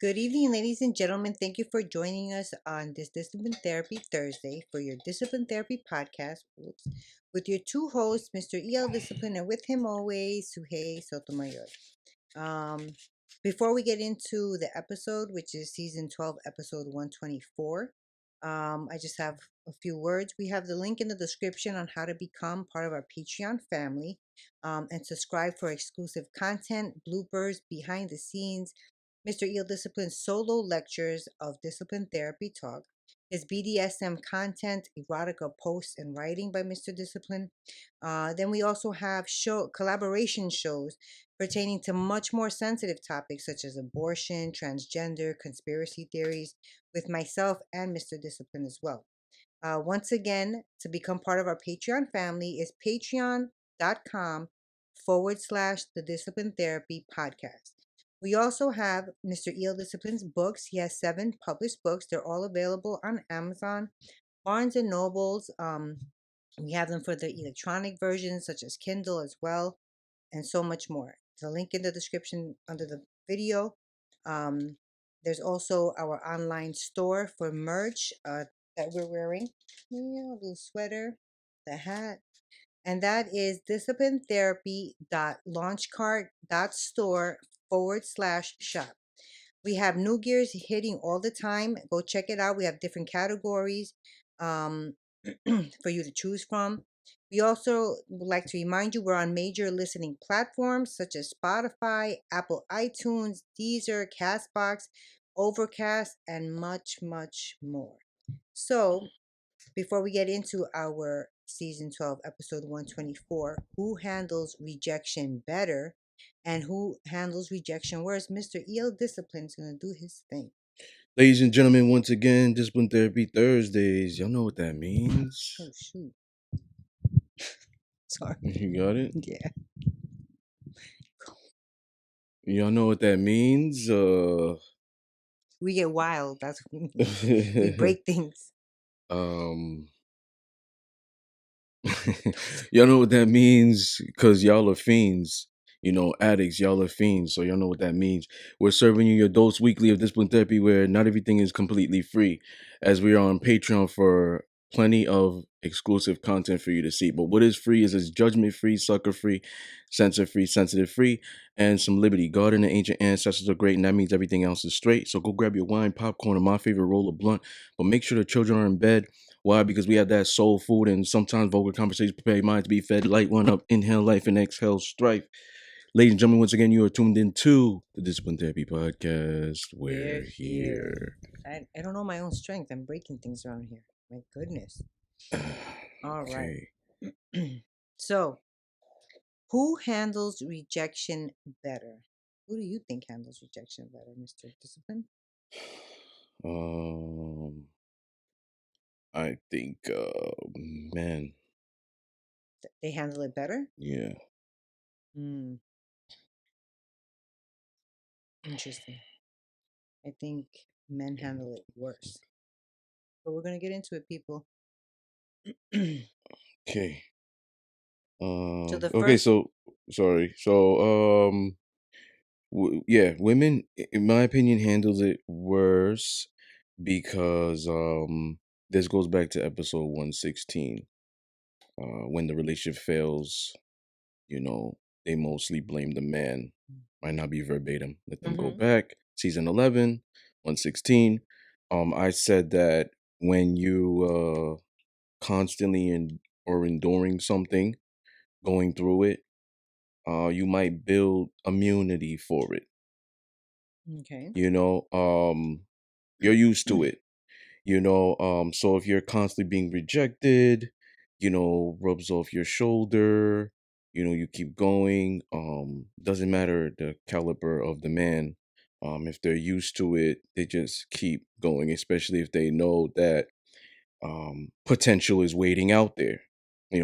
Good evening, ladies and gentlemen. Thank you for joining us on this Discipline Therapy Thursday for your Discipline Therapy podcast with your two hosts, Mr. E.L. Discipline, and with him always, Suhey Sotomayor. Um, Before we get into the episode, which is season 12, episode 124, I just have a few words. We have the link in the description on how to become part of our Patreon family and subscribe for exclusive content, bloopers, behind the scenes, Mr. Eel Discipline's solo lectures of discipline therapy talk, his BDSM content, erotica posts and writing by Mr. Discipline. Then we also have collaboration shows pertaining to much more sensitive topics such as abortion, transgender, conspiracy theories with myself and Mr. Discipline as well. Once again, to become part of our Patreon family is patreon.com/the Discipline Therapy Podcast. We also have Mr. Eel Discipline's books. He has 7 published books. They're all available on Amazon, Barnes and Nobles. We have them for the electronic versions, such as Kindle as well, and so much more. The link in the description under the video. Um, there's also our online store for merch that we're wearing. Yeah, a little sweater, the hat, and that is disciplinetherapy.launchcart.store/shop. We have new gears hitting all the time. Go check it out. We have different categories um, for you to choose from. We also would like to remind you we're on major listening platforms such as Spotify, Apple iTunes, Deezer, Castbox, Overcast, and much, much more. So, before we get into our season 12, episode 124, who handles rejection better and who handles rejection worse? Mr. EL Discipline's going to do his thing. Ladies and gentlemen, once again, Discipline Therapy Thursdays. Y'all know what that means. Oh, shoot. Sorry. You got it? Yeah. Y'all know what that means? We get wild. That's what we mean. We break things. Y'all know what that means because y'all are fiends. You know, addicts, y'all are fiends. So y'all know what that means. We're serving you your dose weekly of discipline therapy where not everything is completely free, as we are on Patreon for plenty of exclusive content for you to see. But what is free is it's judgment free, sucker free, censor free, sensitive free, and some liberty. God and the ancient ancestors are great, and that means everything else is straight. So go grab your wine, popcorn, and my favorite roll of blunt. But make sure the children are in bed. Why? Because we have that soul food and sometimes vulgar conversations prepare your mind to be fed. Light one up, inhale life and exhale strife. Ladies and gentlemen, once again, you are tuned into the Discipline Therapy Podcast. We're here. I don't know my own strength. I'm breaking things around here. My goodness. All right. Okay. So, who handles rejection better? Who do you think handles rejection better, Mr. Discipline? I think, man, They handle it better? yeah. Hmm. Interesting. I think men handle it worse. But we're going to get into it, people. Okay. So the Okay, first, so, sorry. So, yeah, women, in my opinion, handles it worse because, this goes back to episode 116. When the relationship fails, you know, they mostly blame the man. Might not be verbatim. Let them go back. Season 11, 116. I said that when you constantly or enduring something, going through it, you might build immunity for it. okay. You know, you're used to it. So if you're constantly being rejected, rubs off your shoulder, you keep going. Doesn't matter the caliber of the man. If they're used to it, they just keep going, especially if they know that potential is waiting out there.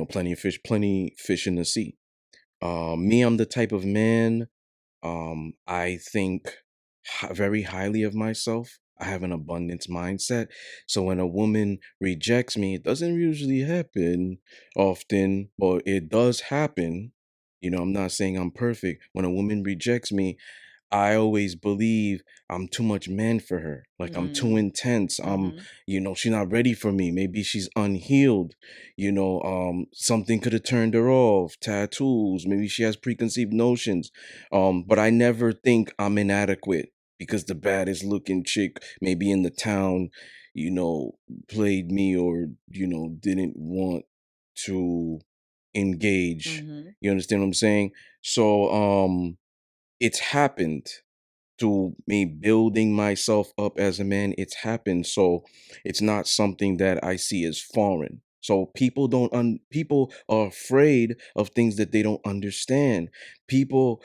Plenty fish in the sea. Me, I'm the type of man, I think very highly of myself. I have an abundance mindset. So when a woman rejects me, it doesn't usually happen often, but it does happen. I'm not saying I'm perfect. When a woman rejects me, I always believe I'm too much man for her. Like I'm too Mm. intense. Mhm. She's not ready for me. Maybe she's unhealed. Something could have turned her off. Tattoos. Maybe she has preconceived notions. But I never think I'm inadequate because the baddest looking chick, maybe in the town, you know, played me or, didn't want to engage. Mhm. You understand what I'm saying? So, it's happened to me building myself up as a man. It's happened, so it's not something that I see as foreign. So people are afraid of things that they don't understand. People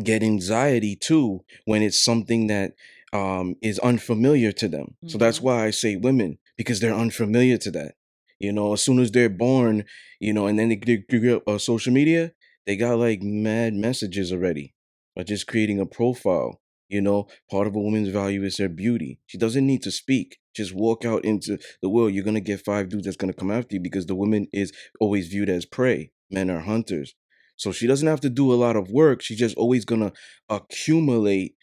get anxiety too when it's something that is unfamiliar to them. So that's Mhm. why I say women, because they're unfamiliar to that. As soon as they're born, and then they get social media, they got like mad messages already by just creating a profile. Part of a woman's value is her beauty. She doesn't need to speak. Just walk out into the world. You're gonna get five dudes that's gonna come after you because the woman is always viewed as prey. Men are hunters. So she doesn't have to do a lot of work. She's just always gonna accumulate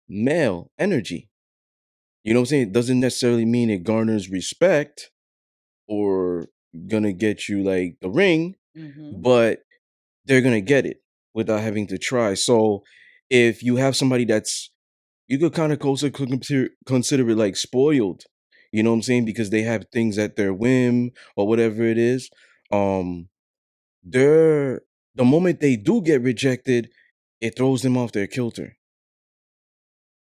male energy. You know what I'm saying? It doesn't necessarily mean it garners respect or gonna get you like the ring, Mhm. but they're gonna get it without having to try. So if you have somebody that's you could kind of also consider it like spoiled. You know what I'm saying? Because they have things at their whim or whatever it is. Um, they're the moment they do get rejected, it throws them off their kilter,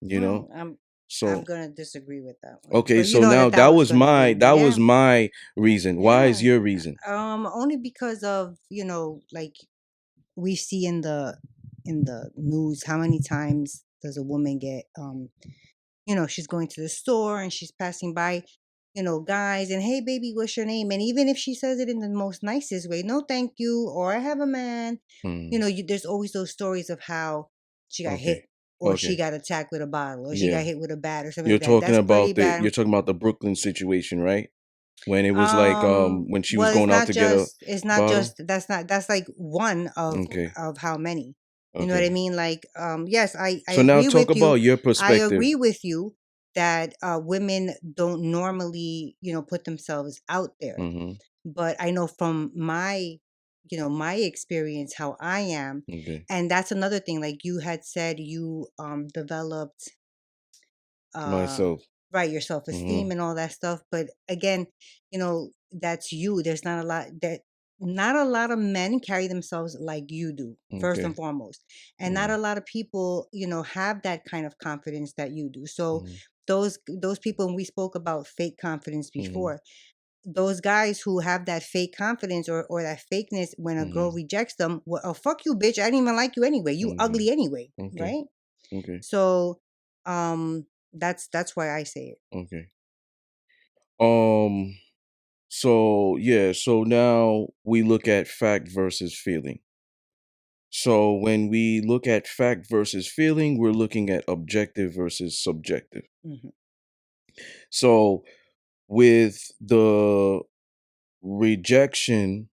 you know? Well, I'm So gonna disagree with that one, okay, but you so know now that that that was was gonna my be that was yeah, my reason. Why is yeah. your reason? Only because of like we see in the news how many times does a woman get she's going to the store and she's passing by guys, and hey baby, what's your name? And even if she says it in the most nicest way, no thank you, or I have a man, Mm, there's always those stories of how she got hit, okay. or she Okay. got attacked with a bottle, or she got Yeah. hit with a bat or something You're like that. talking That's pretty about the you're bad. talking about the Brooklyn situation, right? When it was like when she was Well, going out to get a it's not bottle? just that's like one Okay. of how many. You know what I Okay. mean? Like, yes, I So now agree talk with you. about your I perspective. agree with you that women don't normally, put themselves out there. Mhm. But I know from my experience how I am, Okay. and that's another thing. Like you had said, you developed uh Myself. right, your self-esteem Mhm. and all that stuff, but again, that's you. There's not a lot of men carry themselves like you do, first and Okay. foremost, and not a Mm. lot of people have that kind of confidence that you do. So Mhm. those people, and we spoke about fake confidence Mhm. before, those guys who have that fake confidence or that fakeness, when a girl Mhm. rejects them, well, oh fuck you bitch, I didn't even like you anyway, you Okay. ugly anyway, Okay. right? Okay. So that's why I say it. Okay. Um so yeah, so now we look at fact versus feeling. So when we look at fact versus feeling, we're looking at objective versus subjective. Mhm. So with the rejection,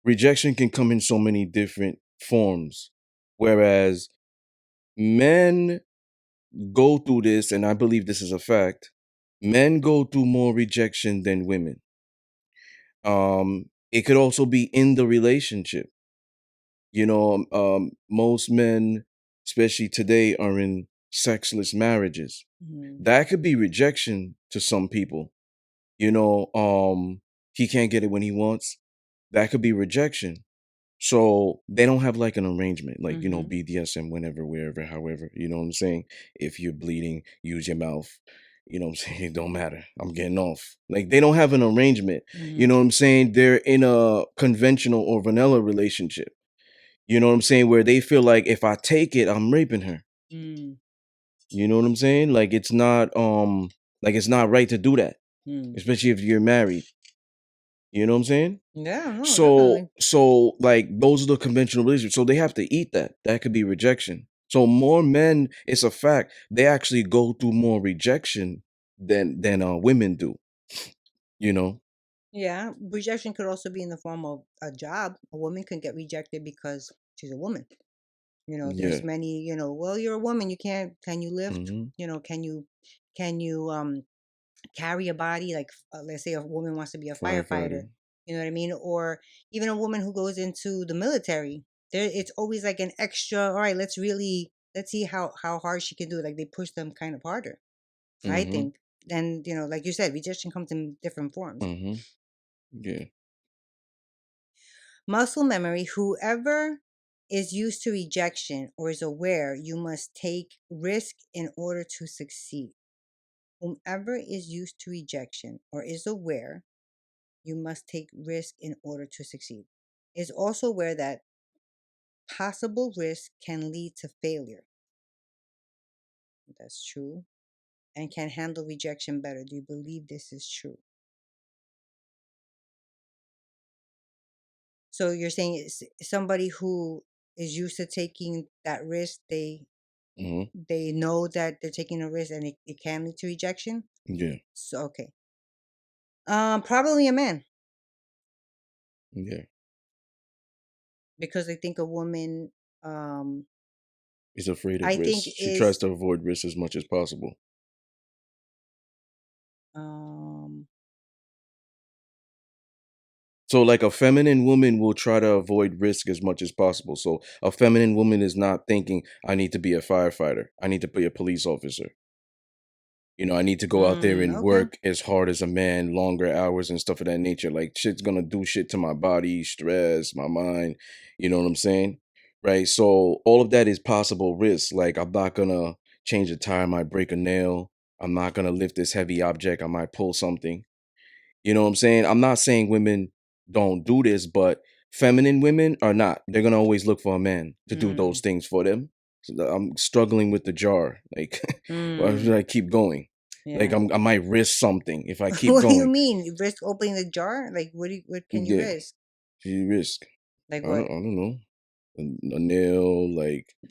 rejection can come in so many different forms. Whereas men go through this, and I believe this is a fact, men go through more rejection than women. It could also be in the relationship. Most men, especially today, are in sexless marriages. Mhm. That could be rejection to some people. You know, he can't get it when he wants. That could be rejection. So they don't have like an arrangement, like, Mhm. BDSM, whenever, wherever, however, you know what I'm saying? If you're bleeding, use your mouth. You know what I'm saying? It don't matter. I'm getting off. Like they don't have an arrangement. You Mhm. know what I'm saying? They're in a conventional or vanilla relationship. You know what I'm saying? Where they feel like if I take it, I'm raping her. Mm. You know what I'm saying? Like it's not right to do that, Mm. especially if you're married. You know what I'm saying? Yeah, no, So definitely. so like those are the conventional relationships. So they have to eat that. That could be rejection. So more men, it's a fact, they actually go through more rejection than women do, you know? Yeah, rejection could also be in the form of a job. A woman can get rejected because she's a woman. There's Yeah. many, well, you're a woman, you can't, can you lift? Mhm. Can you carry a body, like, let's say a woman wants to be a firefighter, Firefighter. you know what I mean? Or even a woman who goes into the military, there it's always like an extra, all right, let's see how hard she can do it. Like they push them kind of harder, I Mhm. think. And like you said, rejection comes in different forms. Mhm. Yeah. Muscle memory, whoever is used to rejection or is aware you must take risk in order to succeed. Whomever is used to rejection or is aware you must take risk in order to succeed. Is also aware that possible risk can lead to failure. That's true. And can handle rejection better. Do you believe this is true? So you're saying it's somebody who is used to taking that risk, Mhm. they know that they're taking a risk and it can lead to rejection. Yeah. So okay. Probably a man, Yeah. because I think a woman, um Is afraid of I think risk. She tries is to avoid risk as much as possible. um So, like a feminine woman will try to avoid risk as much as possible. So, a feminine woman is not thinking, I need to be a firefighter. I need to be a police officer. I need to go out there and okay. work as hard as a man, longer hours and stuff of that nature. Like, shit's gonna do shit to my body, stress, my mind. You know what I'm saying? Right. So, all of that is possible risk. Like, I'm not gonna change a tire, I might break a nail. I'm not gonna lift this heavy object, I might pull something. You know what I'm saying? I'm not saying women don't do this, but feminine women are not. They're gonna always look for a man to do those Mm, things for them. So I'm struggling with the jar. Like, why should mm, I keep going? Like, yeah. I might risk something if I keep What do you going. mean? Risk opening the jar? Like what can you Yeah, risk? you risk. Like I don't. what? I don't know. A nail,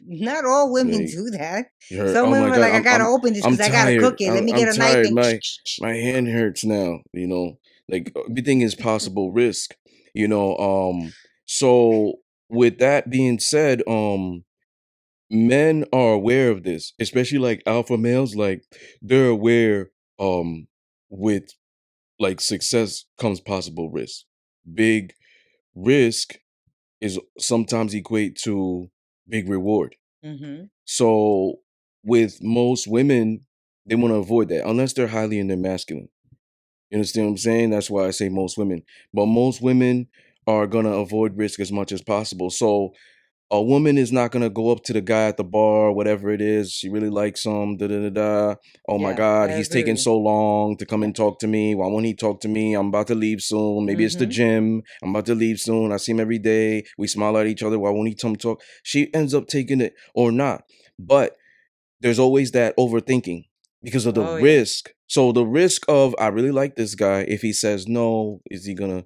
Not all women like do that. you hurt. Some Oh women my are god, like, I gotta open this I'm because I gotta cook tired. it. Let me I'm get a knife tired. and My hand hurts now. Like everything is possible risk. You know. So with that being said, men are aware of this, especially like alpha males. Like they're aware. With like success comes possible risk. Big risk is sometimes equate to big reward. mm-hmm. So with most women, they want to avoid that unless they're highly in their masculine. You understand what I'm saying? That's why I say most women. But most women are gonna avoid risk as much as possible. So a woman is not gonna go up to the guy at the bar, whatever it is. She really likes him. Da da da da. Oh my Yeah, I God, he's agree taking with you. so long to come Yeah. and talk to me. Why won't he talk to me? I'm about to leave soon. Maybe it's the Mm-hmm. gym. I'm about to leave soon. I see him every day. We smile at each other. Why won't he come talk? She ends up taking it or not. But there's always that overthinking because of the Oh yeah. risk. So the risk of I really like this guy. If he says no, is he gonna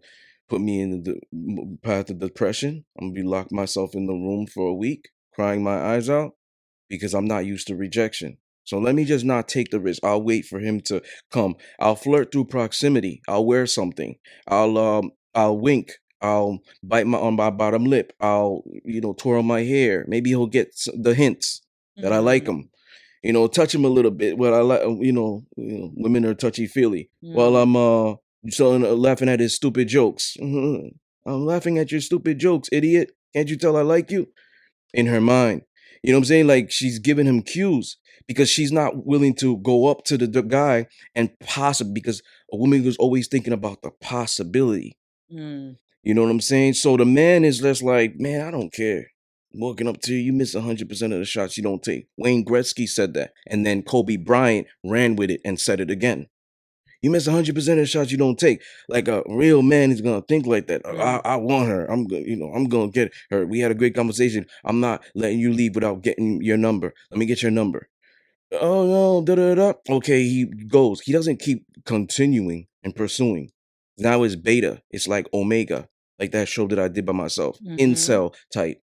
put me in the path of depression? I'm gonna be locked myself in the room for a week, crying my eyes out because I'm not used to rejection. So let me just not take the risk. I'll wait for him to come. I'll flirt through proximity. I'll wear something. I'll wink. I'll bite on my bottom lip. I'll twirl my hair. Maybe he'll get the hints that I like Mm, him. Touch him a little bit. Well, I like women are touchy feely. While mm, I'm laughing at his stupid jokes. I'm laughing at your stupid jokes, idiot. Can't you tell I like you? In her mind. You know what I'm saying? Like she's giving him cues because she's not willing to go up to the guy and possibly because a woman was always thinking about the possibility. mm, You know what I'm saying? So the man is just like, man, I don't care. Walking up to you, you miss 100% of the shots you don't take. Wayne Gretzky said that. And then Kobe Bryant ran with it and said it again. You miss 100% of the shots you don't take. Like a real man is gonna think like that. mm, I want her. I'm gonna get her. We had a great conversation. I'm not letting you leave without getting your number. Let me get your number. Oh no, da da da. Okay, he goes. He doesn't keep continuing and pursuing. Now it's beta. It's like omega, like that show that I did by myself. mm-hmm, Incel type.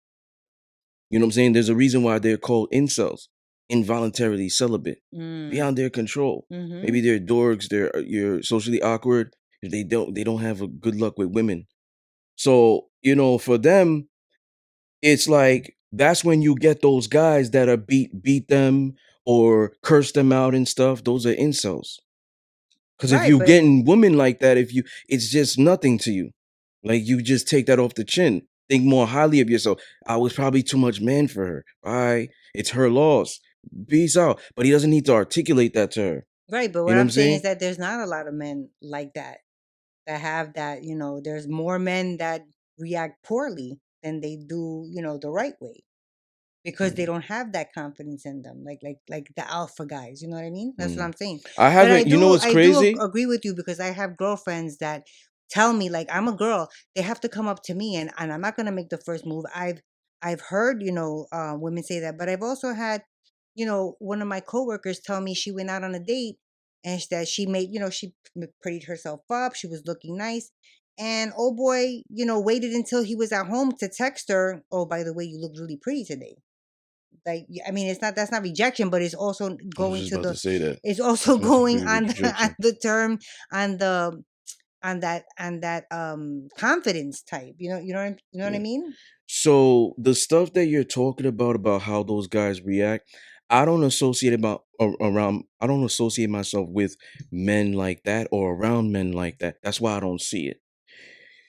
You know what I'm saying? There's a reason why they're called incels, involuntarily celibate, mm, beyond their control. mm-hmm, Maybe they're dorks. You're socially awkward. They don't have a good luck with women. So for them, it's like That's when you get those guys that are beat them or curse them out and stuff. Those are incels. Because if Right, you but getting women like that, if you it's just nothing to you. Like you just take that off the chin. Think more highly of yourself. I was probably too much man for her. All right. It's her loss. Peace out. But he doesn't need to articulate that to her. right, but You what know what I'm I'm saying is saying? that there's not a lot of men like that that have that, there's more men that react poorly than they do, the right way. Because they Mm, don't have that confidence in them, like the alpha guys. You know what I mean? That's what mm. I'm saying. I But I haven't, you know do, what's crazy? agree with you because I have girlfriends that tell me like I'm a girl. They have to come up to me, and I'm not gonna make the first move. I've heard women say that, but I've also had one of my coworkers tell me she went out on a date and that she made she prettied herself up. She was looking nice. And oh boy, waited until he was at home to text her. Oh, by the way, you look really pretty today. Like, I mean, it's not that's not rejection, but it's also I was going just to about to the say that. it's also That's nothing to going do with on on rejection. the term on the on that confidence type. You know what I Yeah. mean? So the stuff that you're talking about how those guys react, I don't associate about around. I don't associate myself with men like that or around men like that. That's why I don't see it.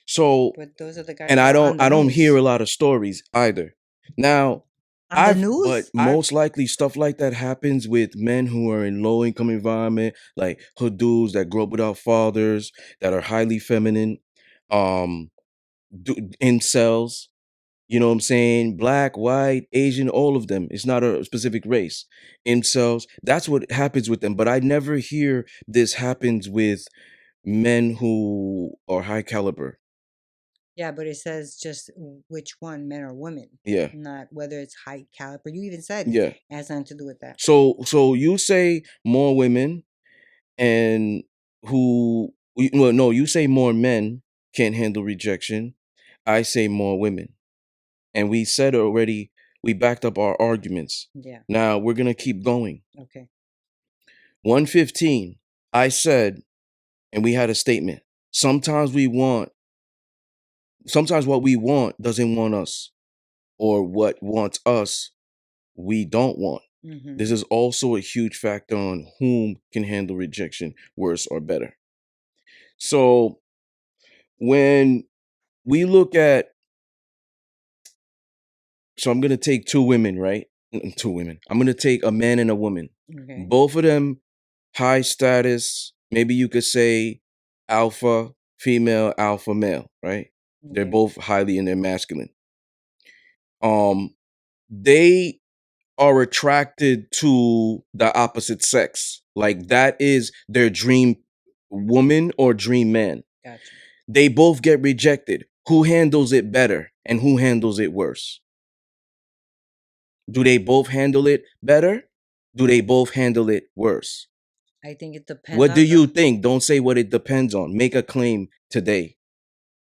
So, But those are the guys and that I are don't on the I don't hear news. a lot of stories either. Now, On the but news? most likely stuff like that happens with men who are in low income environment, like hood dudes that grew up without fathers, that are highly feminine, um, incels. You know what I'm saying? Black, white, Asian, all of them. It's not a specific race. Incels. That's what happens with them. But I never hear this happens with men who are high caliber. Yeah, but it says just which one, men or women, Yeah. not whether it's high caliber. You even said Yeah. it has nothing to do with that. So you say more women and well, no, you say more men can't handle rejection. I say more women. And we said already, we backed up our arguments. Yeah. Now we're gonna keep going. Okay. 115. I said, and we had a statement. Sometimes we want, sometimes what we want doesn't want us, or what wants us, we don't want. Mm-hmm. This is also a huge factor on whom can handle rejection worse or better. So when we look at, so I'm gonna take two women, right? Two women. I'm gonna take a man and a woman. Okay. Both of them high status. Maybe you could say alpha female, alpha male, right? They're Okay. both highly in their masculine. Um, they are attracted to the opposite sex. Like that is their dream woman or dream man. Gotcha. They both get rejected. Who handles it better and who handles it worse? Do they both handle it better? Do they both handle it worse? I think it depends What do on you the think? Don't say what it depends on. Make a claim today.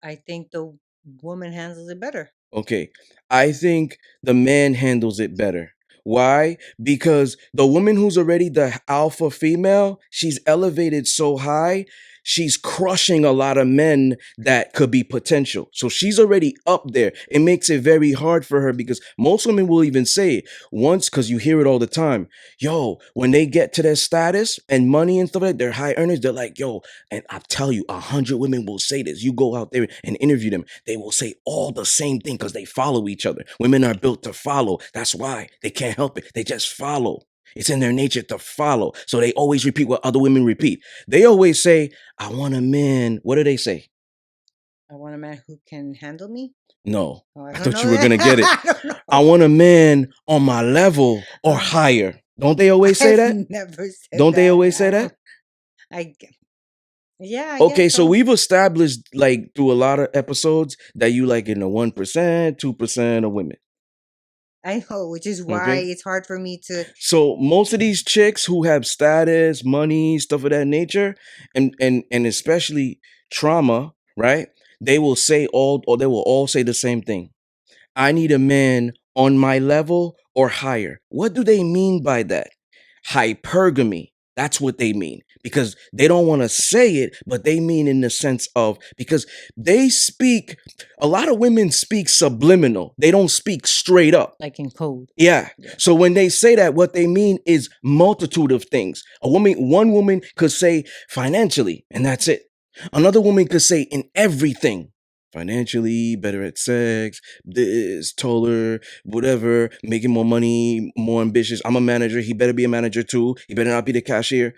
I think the woman handles it better. Okay. I think the man handles it better. Why? Because the woman who's already the alpha female, she's elevated so high, she's crushing a lot of men that could be potential. So she's already up there. It makes it very hard for her because most women will even say it once, because you hear it all the time. Yo, when they get to their status and money and stuff like that, they're high earners, they're like, yo, and I tell you, 100 women will say this. You go out there and interview them. They will say all the same thing because they follow each other. Women are built to follow. That's why they can't help it. They just follow. It's in their nature to follow. So they always repeat what other women repeat. They always say, I want a man. What do they say? I want a man who can handle me. No. Oh, I I don't thought know you were that. going to get it. I don't I know. want a man on my level or Uh, higher. Don't they always say I've that? never said Don't they that. always say that? I, yeah, I Okay, guess so so. we've established like through a lot of episodes that you like in the 1%, 2% of women. I know, which is why Okay. it's hard for me to. So most of these chicks who have status, money, stuff of that nature, and especially trauma, right? They will say all, or they will all say the same thing. I need a man on my level or higher. What do they mean by that? Hypergamy. That's what they mean, because they don't want to say it, but they mean in the sense of, because they speak, a lot of women speak subliminal. They don't speak straight up. Like in code. Yeah. Yeah. So when they say that, what they mean is multitude of things. One woman could say financially, and that's it. Another woman could say in everything. Financially, better at sex, this, taller, whatever, making more money, more ambitious. I'm a manager. He better be a manager too. He better not be the cashier.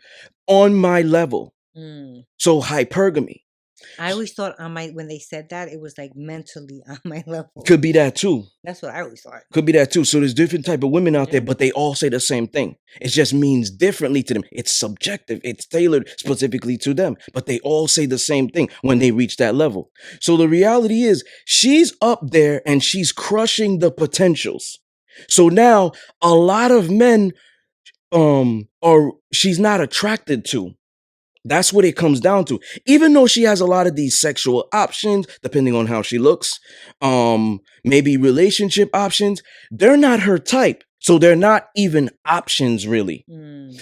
On my level. Mm. So hypergamy. I always thought on my when they said that it was like mentally on my level. Could be that too. That's what I always thought. Could be that too. So there's different type of women out there, Yeah. but they all say the same thing. It just means differently to them. It's subjective. It's tailored specifically to them, but they all say the same thing when they reach that level. So the reality is she's up there and she's crushing the potentials. So now a lot of men are she's not attracted to. That's what it comes down to. Even though she has a lot of these sexual options, depending on how she looks, maybe relationship options, they're not her type. So they're not even options really. Mm.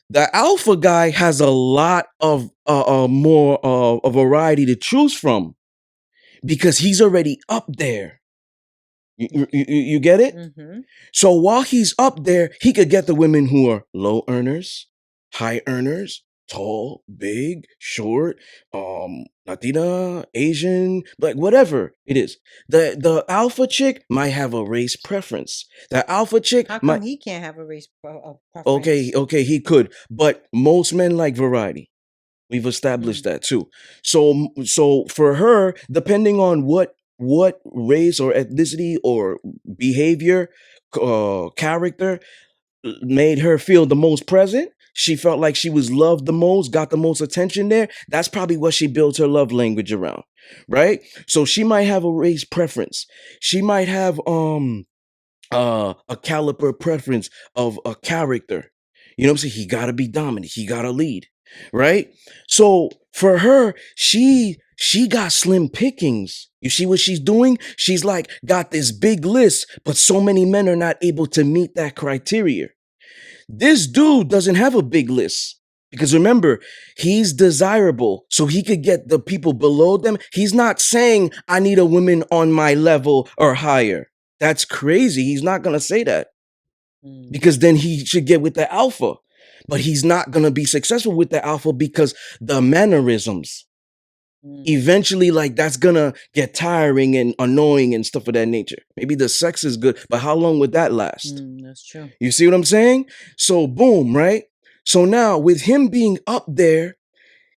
The alpha guy has a lot of more a variety to choose from because he's already up there. You get it? Mm-hmm. So while he's up there, he could get the women who are low earners, high earners, tall, big, short, Latina, Asian, like whatever it is. The alpha chick might have a race preference. The alpha chick How might come he can't have a preference? okay, he could, but most men like variety. We've established that too. So for her, depending on what race or ethnicity or behavior, character made her feel the most present. She felt like she was loved the most, got the most attention there. That's probably what she built her love language around, right? So she might have a race preference. She might have a caliber preference of a character. You know what I'm saying? He gotta be dominant. He gotta lead, right? So for her, she got slim pickings. You see what she's doing? She's like got this big list, but so many men are not able to meet that criteria. This dude doesn't have a big list. Because remember, he's desirable, so he could get the people below them. He's not saying, I need a woman on my level or higher. That's crazy. He's not going to say that Mm. because then he should get with the alpha. But he's not going to be successful with the alpha because the mannerisms. Mm. Eventually, like that's going to get tiring and annoying and stuff of that nature. Maybe the sex is good, but how long would that last? That's true. You see what I'm saying? So boom, right? So now with him being up there,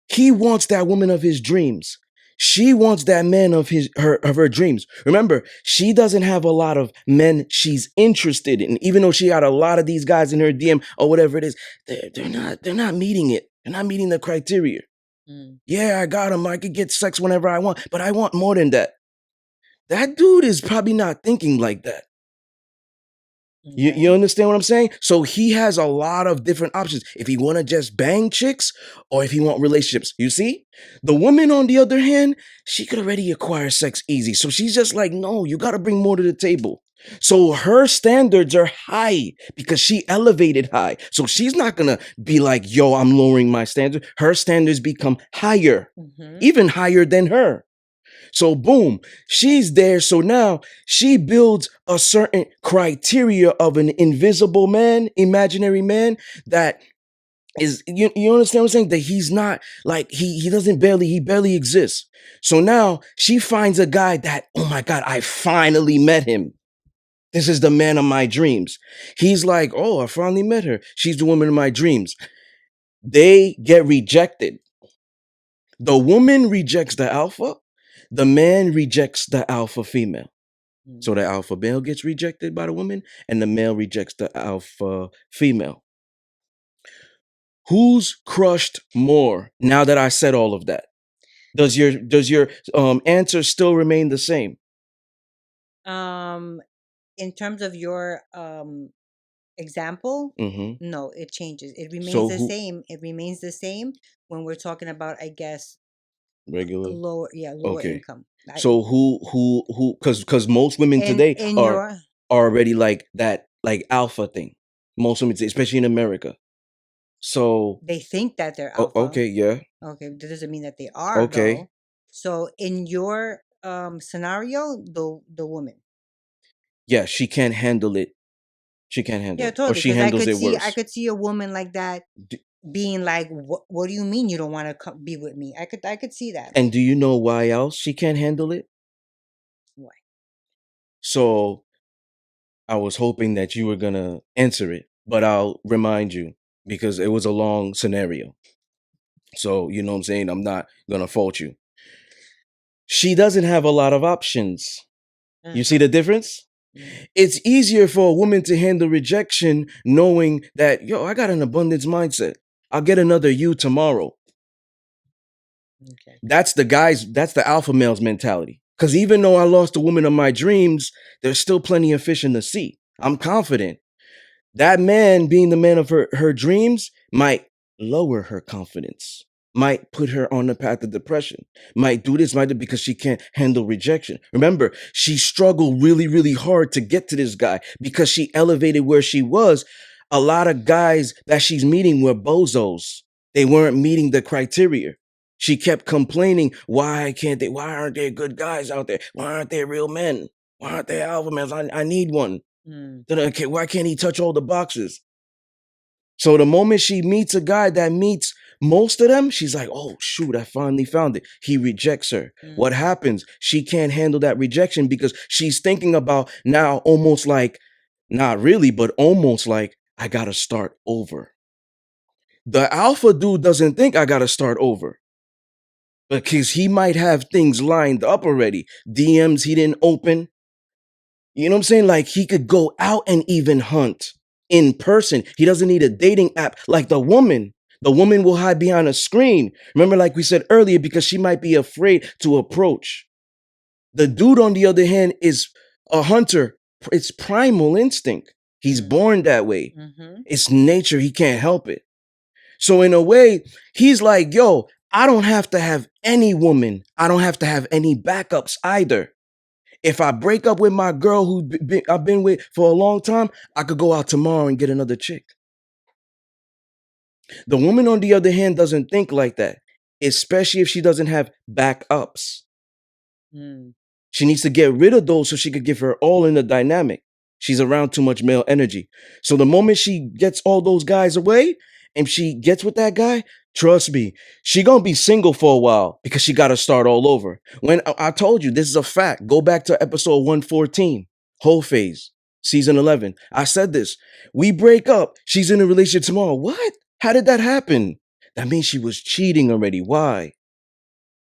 he wants that woman of his dreams. She wants that man of her dreams. Remember, she doesn't have a lot of men she's interested in, even though she got a lot of these guys in her DM or whatever it is. They're not meeting it. They're not meeting the criteria. Mm. Yeah, I got him. I could get sex whenever I want, but I want more than that. That dude is probably not thinking like that. You understand what I'm saying? So he has a lot of different options. If he want to just bang chicks or if he want relationships. You see? The woman, on the other hand, she could already acquire sex easy. So she's just like, no, you got to bring more to the table. So her standards are high because she elevated high. So she's not going to be like, yo, I'm lowering my standards. Her standards become higher, even higher than her. So boom, she's there. So now she builds a certain criteria of an invisible man, imaginary man that is you understand what I'm saying? That he's not like he barely exists. So now she finds a guy that, oh my God, I finally met him. This is the man of my dreams. He's like, oh, I finally met her. She's the woman of my dreams. They get rejected. The woman rejects the alpha, the man rejects the alpha female. So the alpha male gets rejected by the woman, and the male rejects the alpha female. Who's crushed more now that I said all of that? Does your answer still remain the same? In terms of your example, Mm-hmm. no, it changes. It remains So the who same. It remains the same when we're talking about, I guess, regular? lower Okay. income. So who? Because most women today In are your already like that, like alpha thing. Most women, especially in America. So, They think that they're alpha. okay, yeah, Okay, that doesn't mean that they are okay, though. So in your scenario, the woman. yeah, she can't handle it. She can't handle Yeah, it, or totally. she Because handles it I worse. could see a woman like that being like, What do you mean you don't want to be with me?" I could see that. And do you know why else she can't handle it? Why? So I was hoping that you were gonna answer it, but I'll remind you because it was a long scenario. So you know what I'm saying? I'm not gonna fault you. She doesn't have a lot of options. You Mm, see the difference? mm, It's easier for a woman to handle rejection knowing that, yo, I got an abundance mindset. I'll get another you tomorrow. okay. That's the alpha male's mentality. Because even though I lost the woman of my dreams, there's still plenty of fish in the sea. I'm confident. That man being the man of her dreams might lower her confidence, might put her on the path of depression, might do this, might do because she can't handle rejection. Remember, she struggled really, really hard to get to this guy because she elevated where she was. A lot of guys that she's meeting were bozos. They weren't meeting the criteria. She kept complaining, why aren't there good guys out there? Why aren't there real men? Why aren't there alpha males? I need one. Mm, Then okay, why can't he touch all the boxes? So the moment she meets a guy that meets most of them, she's like, oh, shoot, I finally found it. He rejects her. What mm, happens? She can't handle that rejection because she's thinking about now almost like, not really, but almost like, I got to start over. The alpha dude doesn't think I got to start over because he might have things lined up already. DMs he didn't open. You know what I'm saying? Like he could go out and even hunt in person. He doesn't need a dating app like the woman. The woman will hide behind a screen. Remember, like we said earlier, because she might be afraid to approach. The dude, on the other hand, is a hunter. It's primal instinct. He's mm, born that way. mm-hmm. It's nature. He can't help it. So, in a way, he's like, yo, I don't have to have any woman. I don't have to have any backups either. If I break up with my girl who I've been with for a long time, I could go out tomorrow and get another chick. The woman, on the other hand, doesn't think like that, especially if she doesn't have backups. Mm, She needs to get rid of those so she could give her all in the dynamic. She's around too much male energy. So the moment she gets all those guys away and she gets with that guy, trust me, she gonna be single for a while because she gotta start all over. When I told you this is a fact, go back to episode 114, whole phase, season 11. I said this. We break up. She's in a relationship tomorrow. What? How did that happen? That means she was cheating already. Why?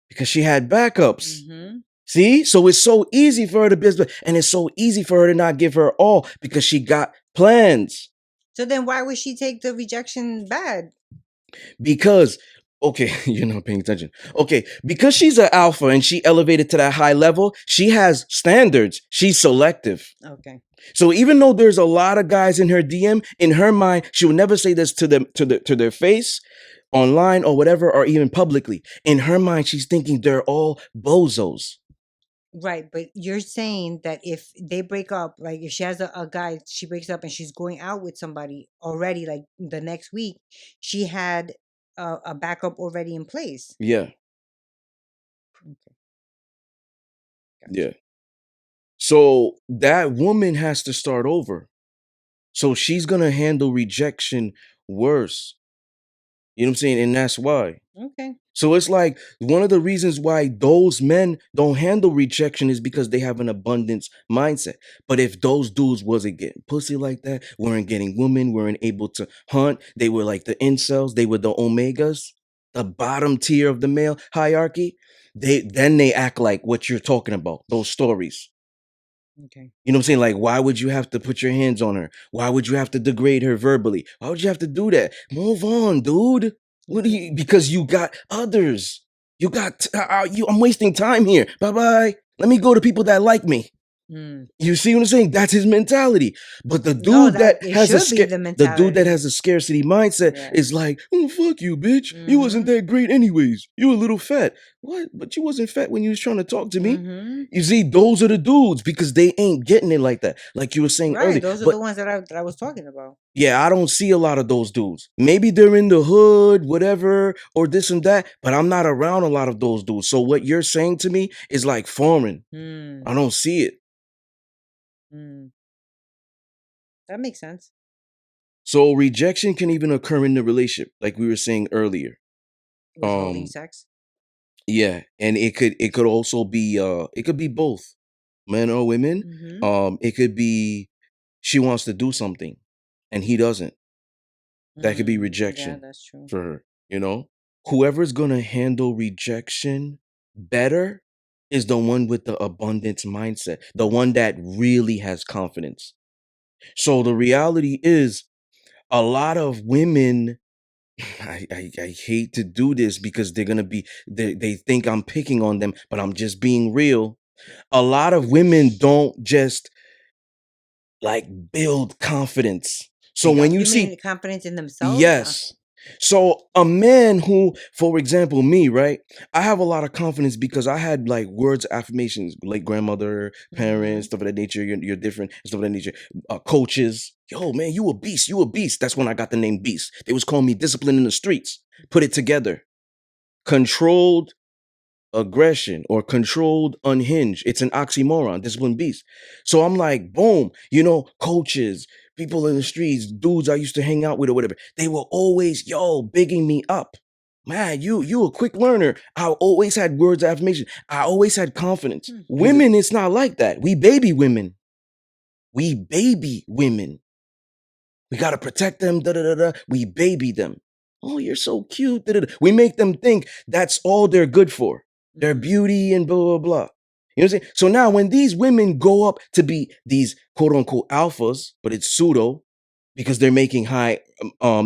Because she had backups. mm-hmm. See? So it's so easy for her to business, and it's so easy for her to not give her all because she got plans. So then why would she take the rejection bad? Because, okay, you're not paying attention. Okay, because she's an alpha and she elevated to that high level, she has standards. She's selective. Okay. So even though there's a lot of guys in her DM, in her mind, she would never say this to them to their face, online or whatever, or even publicly. In her mind, she's thinking they're all bozos. Right, but you're saying that if they break up, like if she has a guy, she breaks up and she's going out with somebody already, like the next week, she had a backup already in place. Yeah, Okay, gotcha. yeah. So that woman has to start over. So she's gonna handle rejection worse. You know what I'm saying? And that's why. Okay. So it's like one of the reasons why those men don't handle rejection is because they have an abundance mindset. But if those dudes wasn't getting pussy like that, weren't getting women, weren't able to hunt, they were like the incels, they were the omegas, the bottom tier of the male hierarchy. They act like what you're talking about, those stories. Okay. You know what I'm saying? Like, why would you have to put your hands on her? Why would you have to degrade her verbally? Why would you have to do that? Move on, dude. What do you? Because you got others. You got you. I'm wasting time here. Bye bye. Let me go to people that like me. Mm. You see what I'm saying? That's his mentality. But No, that it should be the the dude that mentality. has a scarcity mindset is Yes. like, oh fuck you, bitch. You wasn't Mm-hmm. that great anyways. You a little fat. What? But you wasn't fat when you was trying to talk to me. Mm-hmm. You see, those are the dudes because they ain't getting it like that, like you were saying Right. earlier. Those are the But ones that I was talking about. yeah, I don't see a lot of those dudes. Maybe they're in the hood, whatever, or this and that, but I'm not around a lot of those dudes. So what you're saying to me is like foreign. Mm. I don't see it. Mm. That makes sense. So rejection can even occur in the relationship, like we were saying earlier. Withholding Um, sex. yeah, and it could also be it could be both, men or women. Mm-hmm. It could be she wants to do something and he doesn't. That could be Yeah, rejection that's true. for her, you know? Whoever's gonna handle rejection better is the one with the abundance mindset, the one that really has confidence. So the reality is a lot of women I hate to do this because they're gonna be they think I'm picking on them, but I'm just being real. A lot of women don't just like build confidence. So when you You see mean confidence in themselves? yes. So a man who, for example, me, right? I have a lot of confidence because I had like words, affirmations, like grandmother, Mm-hmm. parents, stuff of that nature. You're different, stuff of that nature. Coaches, yo, man, you a beast, you a beast. That's when I got the name Beast. They was calling me discipline in the streets. Put it together. Controlled aggression or controlled unhinged. It's an oxymoron, disciplined beast. So I'm like, boom, coaches, people in the streets, dudes I used to hang out with or whatever, they were always, yo, bigging me up. Man, you a quick learner. I always had words of affirmation. I always had confidence. Women, it's not like that. We baby women. We baby women. We gotta protect them. Da da da da. We baby them. Oh, you're so cute. Da, da, da. We make them think that's all they're good for. Their Mm. beauty and blah blah blah. You know what I'm saying? So now when these women go up to be these quote unquote alphas, but it's pseudo because they're making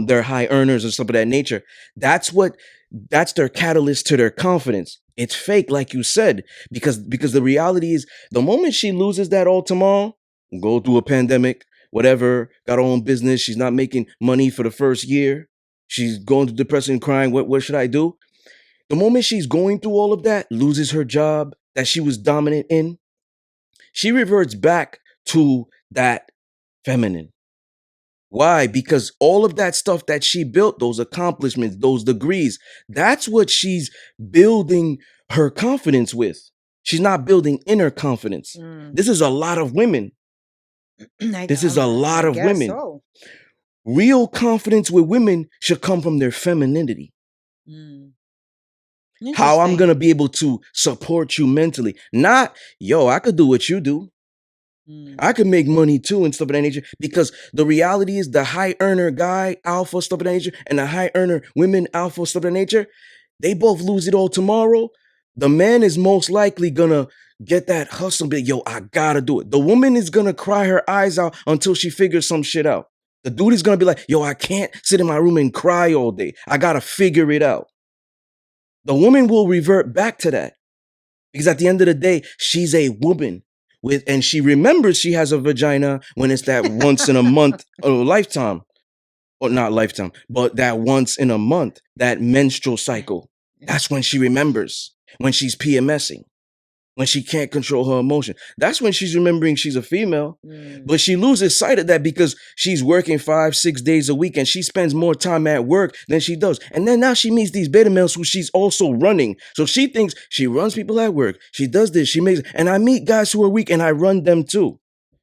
they're high earners or stuff of that nature. That's what that's their catalyst to their confidence. It's fake, like you said, because the reality is the moment she loses that all tomorrow, go through a pandemic, whatever, got her own business, she's not making money for the first year, she's going through depression, crying, what should I do? The moment she's going through all of that, loses her job that she was dominant in, she reverts back to that feminine. Why? Because all of that stuff that she built, those accomplishments, those degrees, that's what she's building her confidence with. She's not building inner confidence. Mm. This is a lot of women. This is a lot I of guess women. so. Real confidence with women should come from their femininity. Mm. How I'm Interesting. going to be able to support you mentally. Not, yo, I could do what you do. Mm. I could make money too and stuff of that nature because the reality is the high earner guy, alpha stuff of that nature, and the high earner women, alpha stuff of that nature, they both lose it all tomorrow. The man is most likely gonna get that hustle, but yo, I gotta do it. The woman is gonna cry her eyes out until she figures some shit out. The dude is gonna be like, yo, I can't sit in my room and cry all day. I gotta figure it out. The woman will revert back to that. Because at the end of the day, she's a woman and she remembers she has a vagina when it's that once in a month or lifetime. Or not lifetime, but that once in a month, that menstrual cycle. That's when she remembers. When she's PMSing, when she can't control her emotion. That's when she's remembering she's a female. Mm. But she loses sight of that because she's working 5, 6 days a week and she spends more time at work than she does. And then now she meets these beta males who she's also running. So she thinks she runs people at work. She does this, she makes, and I meet guys who are weak and I run them too.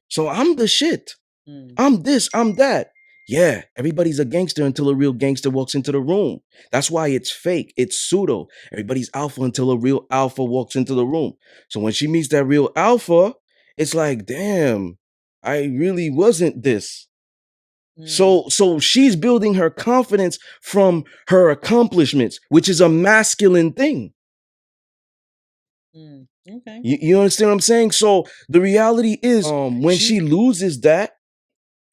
So I'm the shit. Mm. I'm this, I'm that. Yeah, everybody's a gangster until a real gangster walks into the room. That's why it's fake. It's pseudo. Everybody's alpha until a real alpha walks into the room. So when she meets that real alpha, it's like, damn, I really wasn't this. Mm. So she's building her confidence from her accomplishments, which is a masculine thing. Mm. Okay. You understand what I'm saying? So the reality is, when she loses that,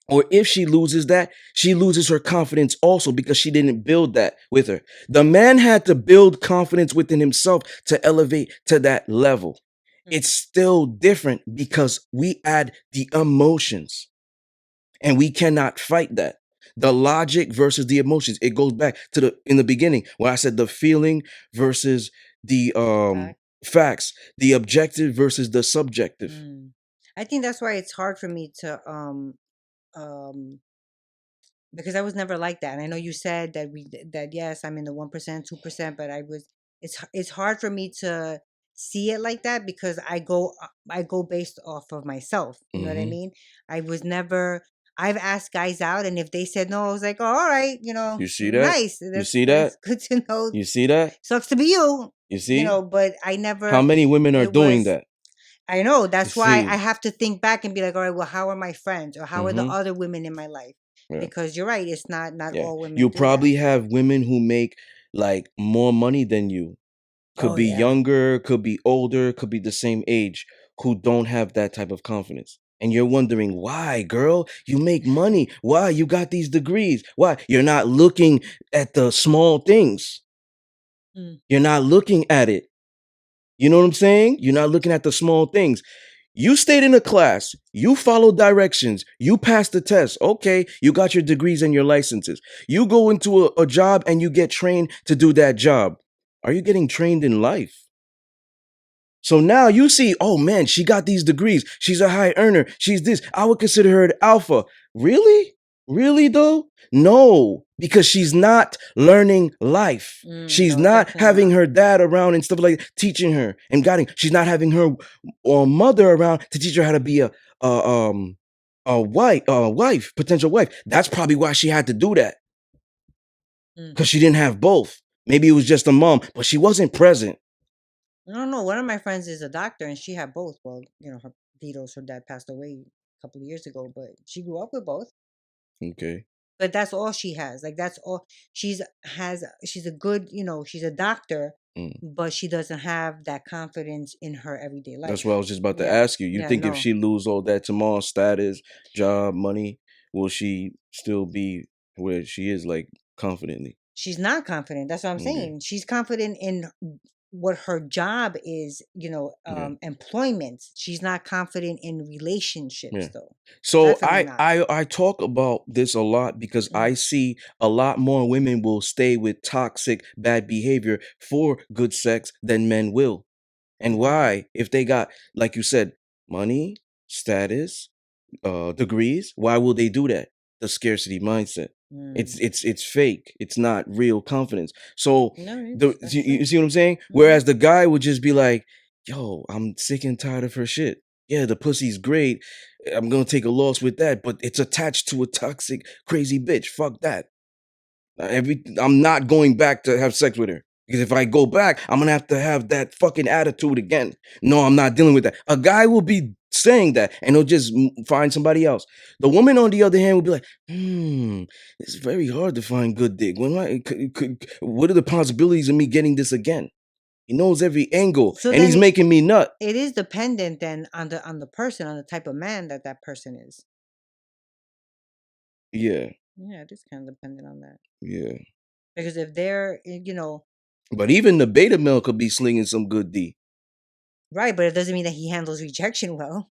or if she loses that, she loses her confidence also because she didn't build that with her. The man had to build confidence within himself to elevate to that level. Mm. it's still different because we add the emotions and we cannot fight that. The logic versus the emotions. It goes back to the in the beginning when I said the feeling versus the Fact. facts, the objective versus the subjective. Mm. I think that's why it's hard for me to um because I was never like that. And I know you said that that yes, I'm in the 1%, 2%, but it's hard for me to see it like that because I go based off of myself. You know what I Hmm. mean? I was never I've asked guys out, and if they said no, I was like, oh, all right, You see that? nice. You see That's that? good to know. You see that? Sucks to be you, You see? but I How never. many women are It doing was that? I know. You That's why I see? have to think back and be like, all right, well, how are my friends or how are the Hmm. other women in my life? Yeah. Because you're right, it's not Yeah. all women You do that. probably have women who make like more money than you. Could Oh be yeah. younger, could be older, could be the same age, who don't have that type of confidence. And you're wondering, why, girl? You make money. Why? You got these degrees. Why? You're not looking at the small things. Mm. You're not looking at it. You know what I'm saying? You're not looking at the small things. You stayed in a class, you followed directions, you passed the test. Okay, you got your degrees and your licenses. You go into a job and you get trained to do that job. Are you getting trained in life? So now you see, oh man, she got these degrees. She's a high earner. She's this. I would consider her the alpha. Really? Really though? No, because she's not learning life. She's No, not definitely having not. her dad around and stuff like that, teaching her and guiding. She's not having her mother around to teach her how to be a um wife, potential wife. That's probably why she had to do that Mm. because she didn't have both. Maybe it was just a mom, but she wasn't present. I don't know. One of my friends is a doctor, and she had both. Well, her dad passed away a couple of years ago, but she grew up with both. Okay. But that's all she has. Like that's all she's a good, she's a doctor, Mm. but she doesn't have that confidence in her everyday That's what life. I was just about to Yeah. ask you. You Yeah, think if no. she lose all that tomorrow, status, job, money, will she still be where she is, like confidently? She's not confident. That's what I'm Okay. saying. She's confident in what her job is, Yeah. employment. She's not confident in Yeah. relationships though. So Definitely not. I talk about this a lot because Mm. I see a lot more women will stay with toxic bad behavior for good sex than men will. And Mm-hmm. why? If they got, like you said, money, status, degrees, why will they do that? The scarcity mindset. Mm. It's fake. It's not real confidence. So No, you that's true. you see what I'm saying? Mm-hmm. Whereas the guy would just be like, "Yo, I'm sick and tired of her shit. Yeah, the pussy's great. I'm gonna take a loss with that, but it's attached to a toxic, crazy bitch. Fuck that. I'm not going back to have sex with her. Because if I go back, I'm gonna have to have that fucking attitude again. No, I'm not dealing with that. A guy will be saying that and he'll just find somebody else. The woman, on the other hand, will be like, it's very hard to find good dick. What are the possibilities of me getting this again? He knows every angle So and he's then making me nut. it is dependent then on the person, on the type of man that person is. Yeah, Yeah, it is kind of dependent on that. yeah. Because if they're, But even the beta male could be slinging some good D. right, but it doesn't mean that he handles rejection well.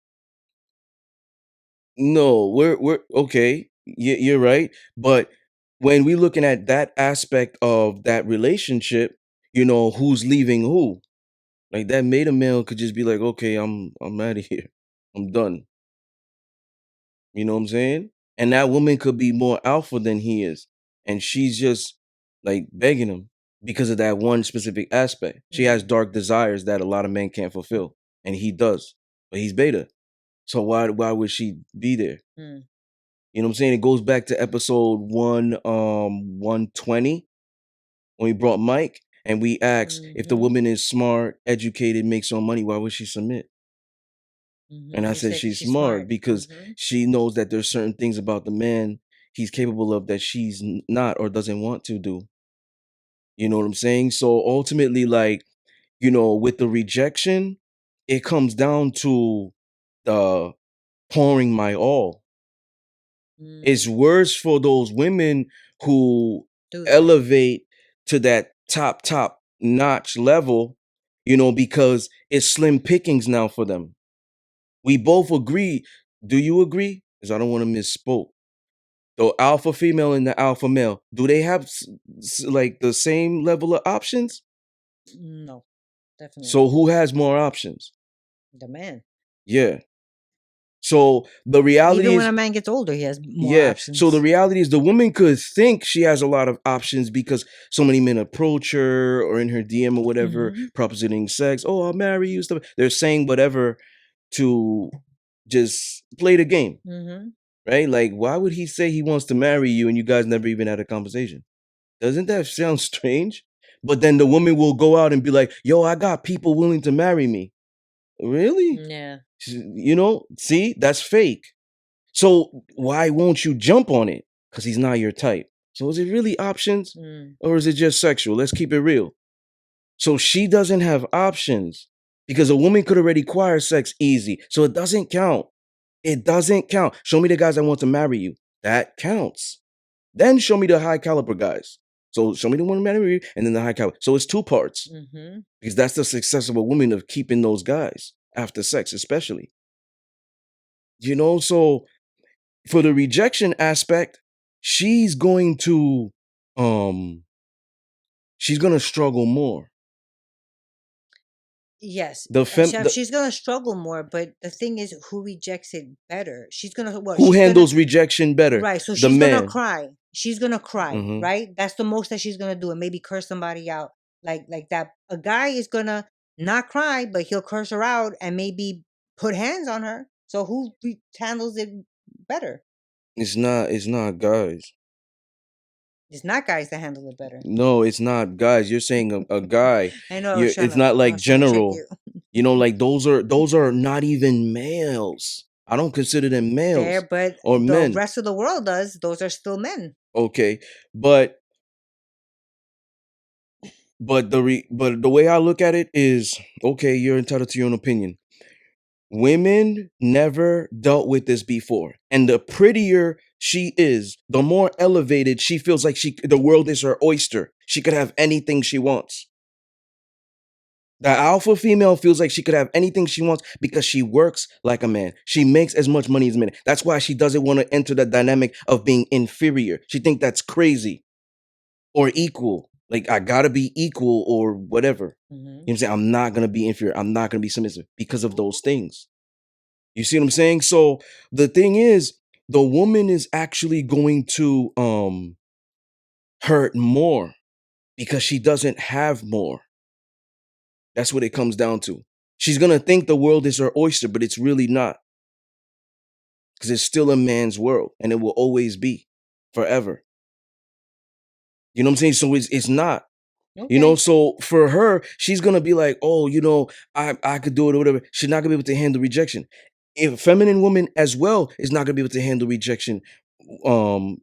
No, we're okay. You're right. But when we looking at that aspect of that relationship, who's leaving who? Like that beta male could just be like, okay, I'm out of here. I'm done. You know what I'm saying? And that woman could be more alpha than he is. And she's just like begging him because of that one specific aspect. She has Mm. dark desires that a lot of men can't fulfill. And he does. But he's beta. So why would she be there? Mm. You know what I'm saying? It goes back to episode 120 when we brought Mike and we asked if the Mm-hmm. woman is smart, educated, makes some money, why would she submit? And Mm-hmm. I You said said 'cause she's she's smart smart. because Mm-hmm. she knows that there's certain things about the man he's capable of that she's not or doesn't want to do. You know what I'm saying? So ultimately, like, with the rejection, it comes down to the pouring my all. It's Mm. worse for those women who Do that. elevate to that top notch level because it's slim pickings now for them. We both agree. Do you agree? Because I don't want to misspoke. The alpha female and the alpha male, do they have like the same level of options? No, definitely So not. who has more options? The man. Yeah. So the reality Even when is, a man gets older, he has more yeah. So the options. reality is, the woman could think she has a lot of options because so many men approach her or in her DM or whatever, Mm-hmm. propositing sex. Oh, I'll marry you. Stuff. They're saying whatever to just play the game, Mm-hmm. right? Like, why would he say he wants to marry you and you guys never even had a conversation? Doesn't that sound strange? But then the woman will go out and be like, "Yo, I got people willing to marry me." Really? Yeah. See, that's fake. So why won't you jump on it? Because he's not your type. So is it really options Mm. or is it just sexual? Let's keep it real. So she doesn't have options because a woman could already acquire sex easy. So it doesn't count. It doesn't count. Show me the guys that want to marry you. That counts. Then show me the high caliber guys. So show me the one to marry you and then the high caliber. So it's two parts Mm-hmm. because that's the success of a woman of keeping those guys after sex, especially. So for the rejection aspect, she's going to um she's gonna struggle more. Yes, The fem the, she's gonna struggle more, but the thing is, who rejects it better? She's gonna what? who She's gonna handles rejection better? right. So The she's gonna man. cry. She's gonna cry, Hmm. right? That's the most that she's gonna do, and maybe curse somebody out, like that. A guy is gonna not cry, but he'll curse her out and maybe put hands on her. So who handles it better? It's not guys. It's not guys that handle it better. No, it's not guys. You're saying a guy. I know. I was trying It's to. not I like was trying to trick general. you. Like those are not even males. I don't consider them Fair, males but or the men. rest of the world does. Those are still men. Okay, but but the way I look at it is, okay, you're entitled to your own opinion. Women never dealt with this before, and the prettier she is, the more elevated she feels like the world is her oyster. She could have anything she wants. The alpha female feels like she could have anything she wants because she works like a man. She makes as much money as a man. That's why she doesn't want to enter the dynamic of being inferior. She thinks that's crazy or equal. Like, I gotta be equal or whatever. Hmm. You know what I'm saying? I'm not gonna be inferior. I'm not gonna be submissive because of those things. You see what I'm saying? So the thing is, the woman is actually going to hurt more because she doesn't have more. That's what it comes down to. She's gonna think the world is her oyster, but it's really not, because it's still a man's world, and it will always be, forever. You know what I'm saying? So it's not. Okay. So for her, she's gonna be like, oh, I could do it or whatever. She's not gonna be able to handle rejection. A feminine woman as well is not gonna be able to handle rejection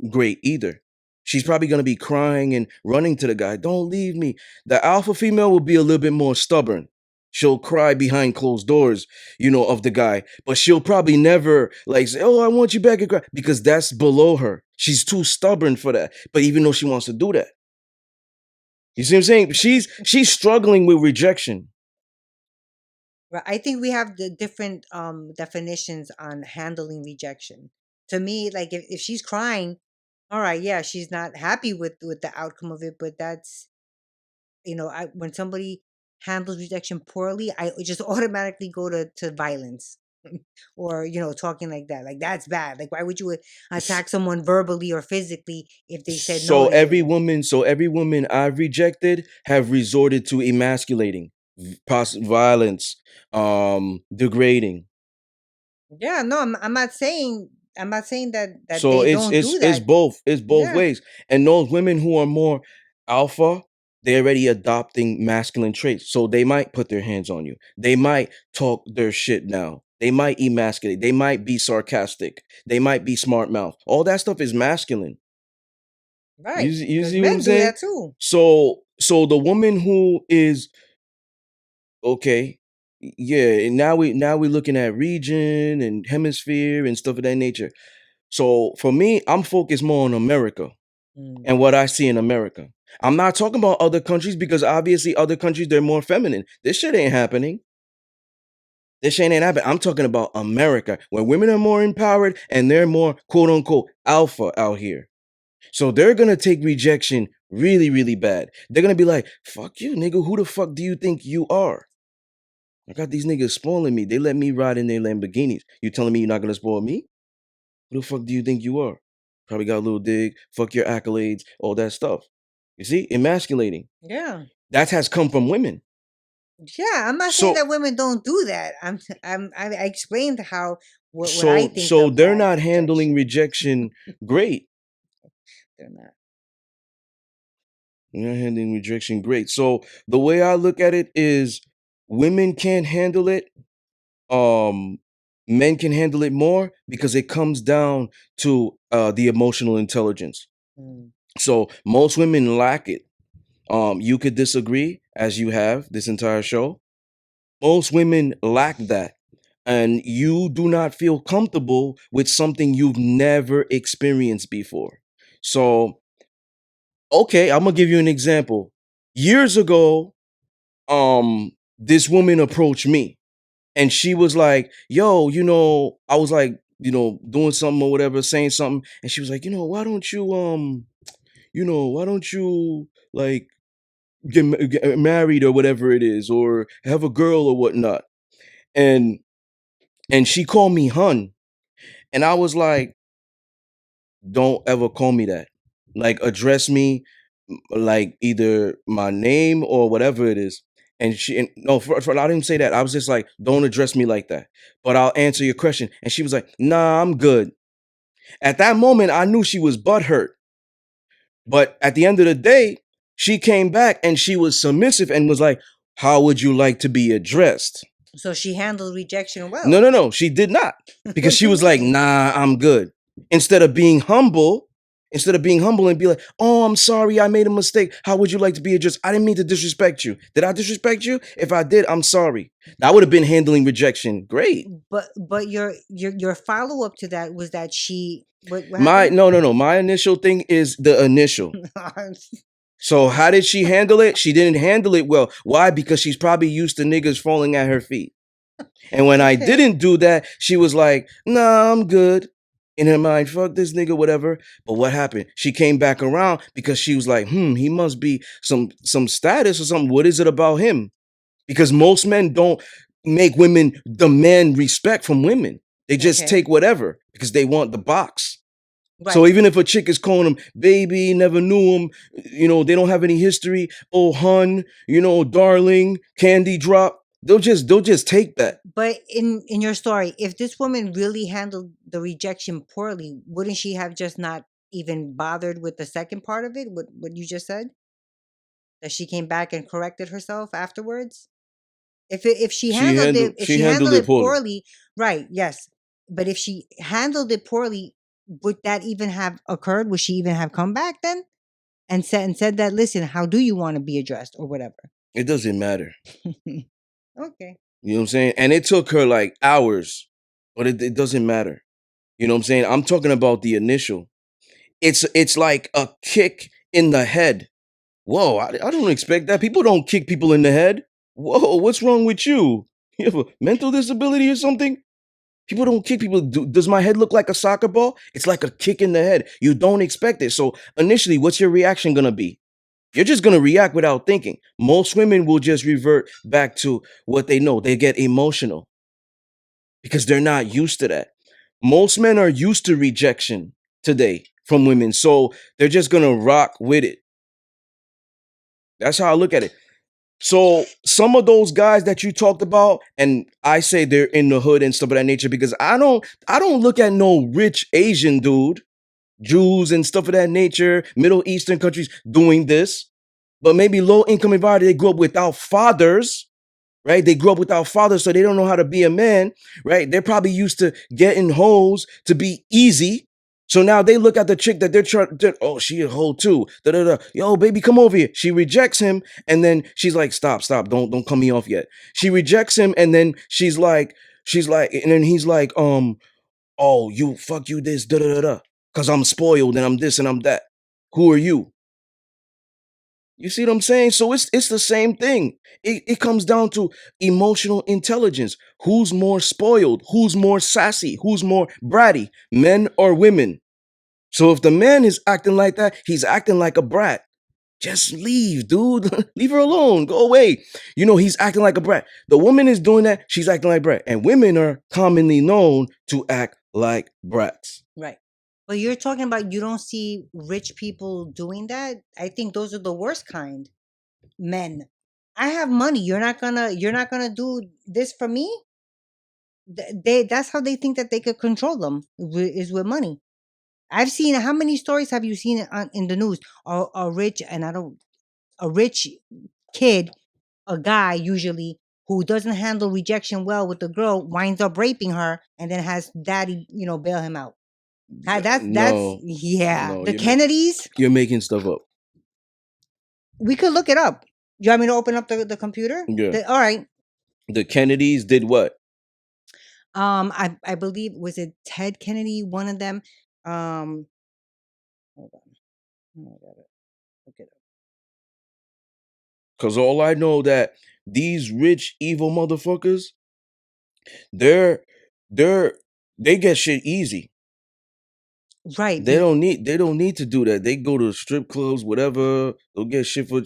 great either. She's probably gonna be crying and running to the guy, don't leave me. The alpha female will be a little bit more stubborn. She'll cry behind closed doors, of the guy, but she'll probably never like say, oh, I want you back and cry, because that's below her. She's too stubborn for that. But even though she wants to do that, you see what I'm saying? She's struggling with rejection. Right. I think we have the different definitions on handling rejection. To me, like if she's crying, all right, yeah, she's not happy with the outcome of it, but that's when somebody handles rejection poorly, I just automatically go to violence. Or talking like that, like that's bad. Like, why would you S- attack someone verbally or physically if they said no So to you? every woman I've rejected have resorted to emasculating, violence, degrading. Yeah, no, I'm not saying that So they it's don't it's do it's that. both it's both Yeah, ways. And those women who are more alpha, they're already adopting masculine traits. So they might put their hands on you. They might talk their shit now. They might emasculate. They might be sarcastic. They might be smart mouth. All that stuff is masculine. You right. see, you Because see what I'm men do saying? that too. So the woman who is okay, yeah, and now we're looking at region and hemisphere and stuff of that nature. So for me, I'm focused more on America Mm. and what I see in America. I'm not talking about other countries because obviously other countries they're more feminine. This shit ain't happening. This shit ain't happening. I'm talking about America, where women are more empowered and they're more quote unquote alpha out here. So they're gonna take rejection really, really bad. They're gonna be like, fuck you, nigga. Who the fuck do you think you are? I got these niggas spoiling me. They let me ride in their Lamborghinis. You telling me you're not gonna spoil me? Who the fuck do you think you are? Probably got a little dig, fuck your accolades, all that stuff. You see, emasculating. Yeah. That has come from women. Yeah, I'm not saying So that women don't do that. I explained how what I so think so of they're as not handling rejection. rejection great. They're not. They're not handling rejection great. So the way I look at it is women can't handle it. Um Men can handle it more because it comes down to the emotional intelligence. Mm. So most women lack it. You could disagree as you have this entire show. Most women lack that. And you do not feel comfortable with something you've never experienced before. So, okay, I'm gonna give you an example. Years ago, this woman approached me and she was like, yo, I was like, doing something or whatever, saying something, and she was like, why don't you like get married or whatever it is, or have a girl or whatnot. And she called me hun, and I was like, don't ever call me that. Like, address me like either my name or whatever it is. And no, I didn't say that. I was just like, don't address me like that, but I'll answer your question. And she was like, nah, I'm good. At that moment I knew she was butthurt, but at the end of the day she came back and she was submissive and was like, how would you like to be addressed? So she handled rejection No, well. no, no, she did not. Because What do she you was like, mean? nah, I'm good. Instead of being humble, and be like, oh, I'm sorry, I made a mistake. How would you like to be addressed? I didn't mean to disrespect you. Did I disrespect you? If I did, I'm sorry. That would have been handling rejection. Great. But your follow up to that was that she what My happened? no, no, no. My initial thing is the initial. So how did she handle it? She didn't handle it well. Why? Because she's probably used to niggas falling at her feet. And when I Okay. didn't do that, she was like, nah, I'm good. In her mind, fuck this nigga, whatever. But what happened? She came back around because she was like, he must be some status or something. What is it about him? Because most men don't make women demand respect from women. They just Okay. take whatever because they want the box. So Right. even if a chick is calling him baby, never knew him, they don't have any history. Oh, hun, darling, candy drop. They'll just take that. But in your story, if this woman really handled the rejection poorly, wouldn't she have just not even bothered with the second part of it? What you just said? That she came back and corrected herself afterwards? If she handled it if She she handled handled it it poorly. poorly, right, yes. But if she handled it poorly, would that even have occurred? Would she even have come back then? And said that, listen, how do you want to be addressed or whatever? It doesn't matter. Okay. You know what I'm saying? And it took her like hours, but it doesn't matter. You know what I'm saying? I'm talking about the initial. It's like a kick in the head. Whoa, I don't expect that. People don't kick people in the head. Whoa, what's wrong with you? You have a mental disability or something? People don't kick people. Does my head look like a soccer ball? It's like a kick in the head. You don't expect it. So initially, what's your reaction gonna be? You're just gonna react without thinking. Most women will just revert back to what they know. They get emotional because they're not used to that. Most men are used to rejection today from women, so they're just gonna rock with it. That's how I look at it. So some of those guys that you talked about, and I say they're in the hood and stuff of that nature because I don't look at no rich Asian dude, Jews and stuff of that nature, Middle Eastern countries doing this, but maybe low income environment, they grew up without fathers, right? They grew up without fathers, so they don't know how to be a man, right? They're probably used to getting hoes to be easy. So now they look at the chick that they're trying, oh, she a hoe too. Da, da, da. Yo, baby, come over here. She rejects him, and then she's like, stop, stop, don't cut me off yet. She rejects him, and then she's like, and then he's like, oh, you fuck you this, da da da da. Cause I'm spoiled and I'm this and I'm that. Who are you? You see what I'm saying? So it's the same thing. It comes down to emotional intelligence. Who's more spoiled? Who's more sassy? Who's more bratty? Men or women? So if the man is acting like that, he's acting like a brat. Just leave, dude. Leave her alone. Go away. You know, he's acting like a brat. The woman is doing that, she's acting like a brat. And women are commonly known to act like brats. Right. But you're talking about you don't see rich people doing that. I think those are the worst kind. Men. I have money. You're not gonna do this for me. That's how they think that they could control them is with money. I've seen how many stories have you seen in the news? A rich and I don't a rich kid, a guy usually who doesn't handle rejection well with the girl winds up raping her and then has daddy, bail him out. That's No, yeah. no, The Kennedys, you're making stuff up. we could look it up. You want me to open up the computer? Yeah. All right. The Kennedys did what? I believe was it Ted Kennedy, one of them. Hold on. Oh, I gotta look it Cause all I know that these rich evil motherfuckers, they're they're they get shit easy. up. Right. They don't need to do that. They go to strip clubs, whatever. They'll get shit for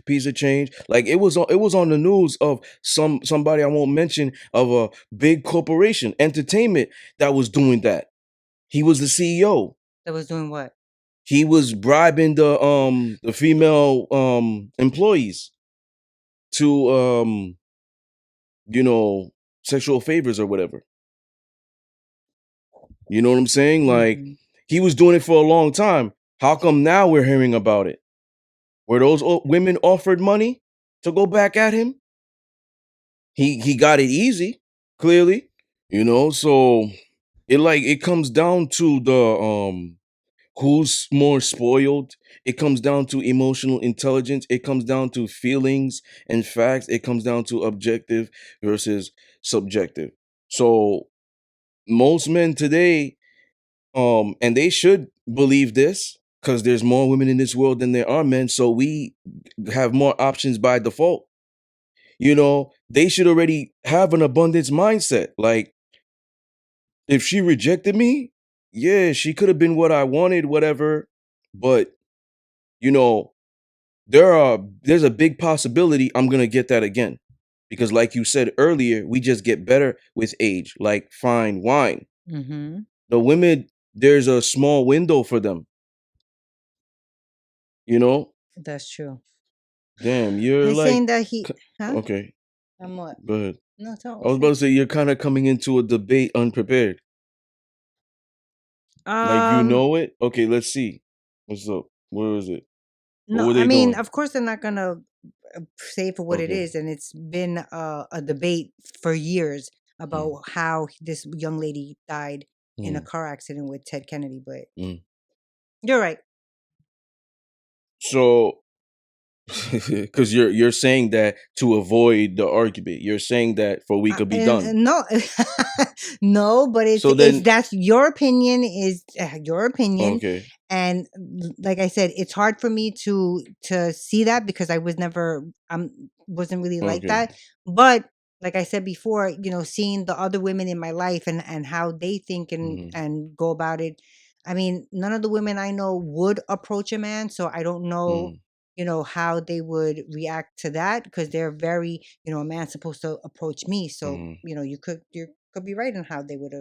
piece of change. Like it was on the news of somebody I won't mention of a big corporation, Entertainment, that was doing that. He was the CEO. That was doing what? He was bribing the female employees to you know sexual favors or whatever. You know what I'm saying? Like Hmm. he was doing it for a long time. How come now we're hearing about it? Were those women offered money to go back at him? He got it easy, clearly. So it comes down to the who's more spoiled. It comes down to emotional intelligence. It comes down to feelings and facts. It comes down to objective versus subjective. So most men today, and they should believe this because there's more women in this world than there are men, so we have more options by default. They should already have an abundance mindset. Like, if she rejected me, yeah, she could have been what I wanted, whatever. But, you know, there's a big possibility I'm gonna get that again. Because like you said earlier, we just get better with age, like fine wine. Hmm. The women, there's a small window for them, you know? That's true. Damn, you're He's saying like that he, c- huh? okay, I'm what? go ahead. No, tell I was about say. to say you're kind of coming into a debate unprepared. Like you Um, know it? Okay, let's see. What's up? Where is it? What no, were I they mean, going? of course they're not gonna say for what it Okay. is, and it's been a debate for years Mm, about how this young lady died in a mm, car accident with Ted Kennedy. But mm. you're right. So because you're saying that to avoid the argument. You're saying that for we could be done. No, no, but it's So it's then that's your opinion is your opinion, okay. and like I said, it's hard for me to see that because I was never wasn't really like Okay. that. But like I said before, seeing the other women in my life and how they think and Mm, and go about it. I mean, none of the women I know would approach a man, so I don't know mm, how they would react to that because they're very a man's supposed to approach me, so mm. you could be right in how they would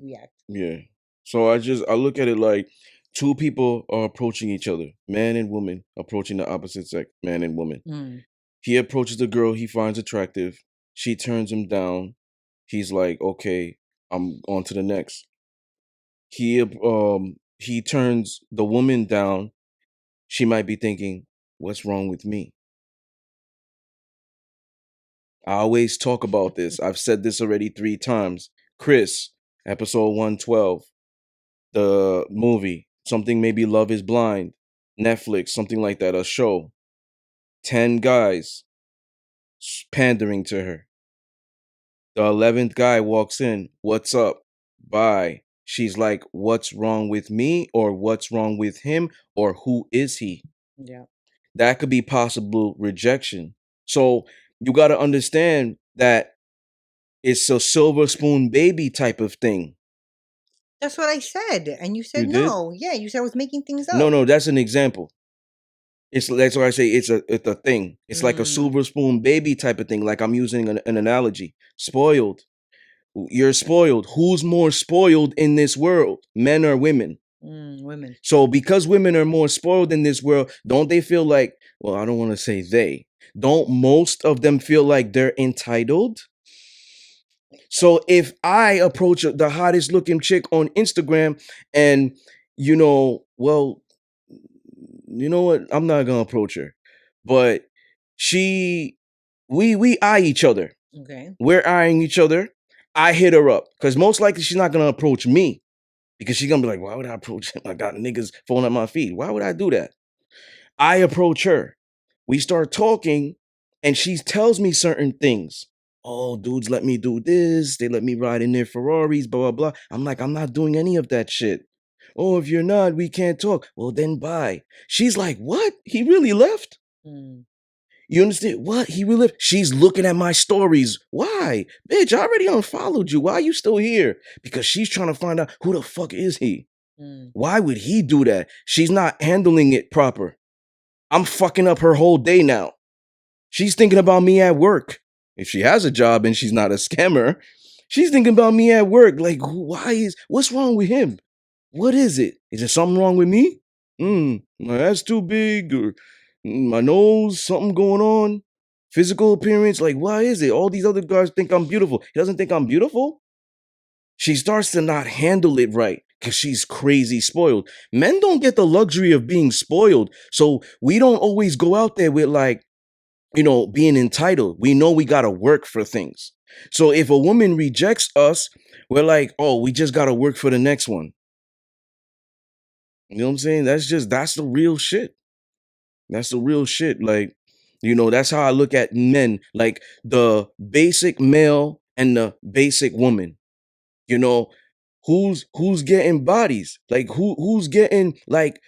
react. Yeah. So I look at it like two people are approaching each other, man and woman approaching the opposite sex, man and woman. Mm. He approaches the girl he finds attractive. She turns him down. He's like, okay, I'm on to the next. He turns the woman down. She might be thinking, what's wrong with me? I always talk about this. I've said this already 3 times. Chris, episode 112, the movie, something maybe Love is Blind, Netflix, something like that, a show. 10 guys pandering to her. The 11th guy walks in. What's up? Bye. She's like, what's wrong with me? Or what's wrong with him? Or who is he? Yeah. that could be possible rejection. So you got to understand that it's a silver spoon baby type of thing. That's what I said. And you You said did? no. Yeah, you said I was making things No, up. no, that's an example. That's why I say it's a thing. It's like a Mm, silver spoon baby type of thing. Like I'm using an analogy. Spoiled. You're spoiled. Who's more spoiled in this world, men or women? women. So because women are more spoiled in this world, don't they feel like, well, I don't want to say they. Don't most of them feel like they're entitled? So if I approach the hottest looking chick on Instagram and well, you know what? I'm not gonna approach her. But she we eye each other. Okay. We're eyeing each other. I hit her up because most likely she's not gonna approach me because she's gonna be like, why would I approach him? I got niggas falling at my feet. Why would I do that? I approach her. We start talking, and she tells me certain things. Oh, dudes let me do this. They let me ride in their Ferraris, blah, blah, blah. I'm like, I'm not doing any of that shit. Oh, if you're not, we can't talk. Well, then bye. She's like, what? He really left? Mm, You understand? What? He really left? She's looking at my stories. Why? Bitch, I already unfollowed you. Why are you still here? Because she's trying to find out who the fuck is he? mm, Why would he do that? She's not handling it proper. I'm fucking up her whole day now. She's thinking about me at work. If she has a job and she's not a scammer, she's thinking about me at work. Like, what's wrong with him? What is it? Is there something wrong with me? My ass too big or my nose, something going on? Physical appearance, like, why is it? All these other guys think I'm beautiful. He doesn't think I'm beautiful? She starts to not handle it right because she's crazy spoiled. Men don't get the luxury of being spoiled. So we don't always go out there with like, being entitled. We know we got to work for things. So if a woman rejects us, we're like, oh, we just got to work for the next one. You know what I'm saying? That's the real shit. That's the real shit. Like, that's how I look at men, like the basic male and the basic woman. You know, who's getting bodies? Like who's getting like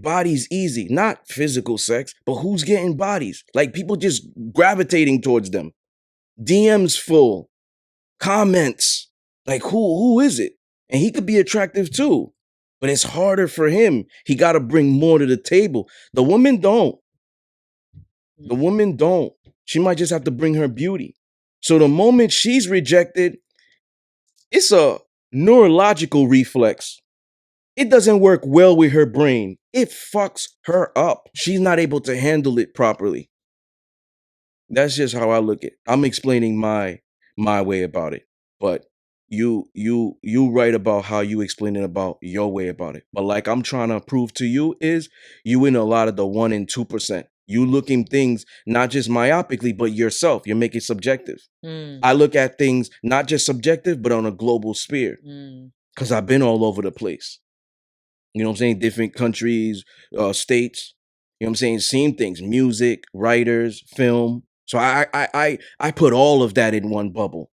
bodies easy, not physical sex, but who's getting bodies? Like people just gravitating towards them. DMs full, comments. Like who is it? And he could be attractive too. But it's harder for him. He got to bring more to the table. The woman don't. The mm, woman don't. She might just have to bring her beauty. So the moment she's rejected, it's a neurological reflex. It doesn't work well with her brain. It fucks her up. She's not able to handle it properly. That's just how I look at it. I'm explaining my way about it. But you write about how you explain it about your way about it. But like I'm trying to prove to you is you in a lot of the 1% and 2%. You looking things not just myopically, but yourself. You're making subjective. mm, I look at things not just subjective, but on a global sphere. mm, Because I've been all over the place. You know what I'm saying? Different countries, states. You know what I'm saying? Same things: music, writers, film. So I put all of that in one bubble,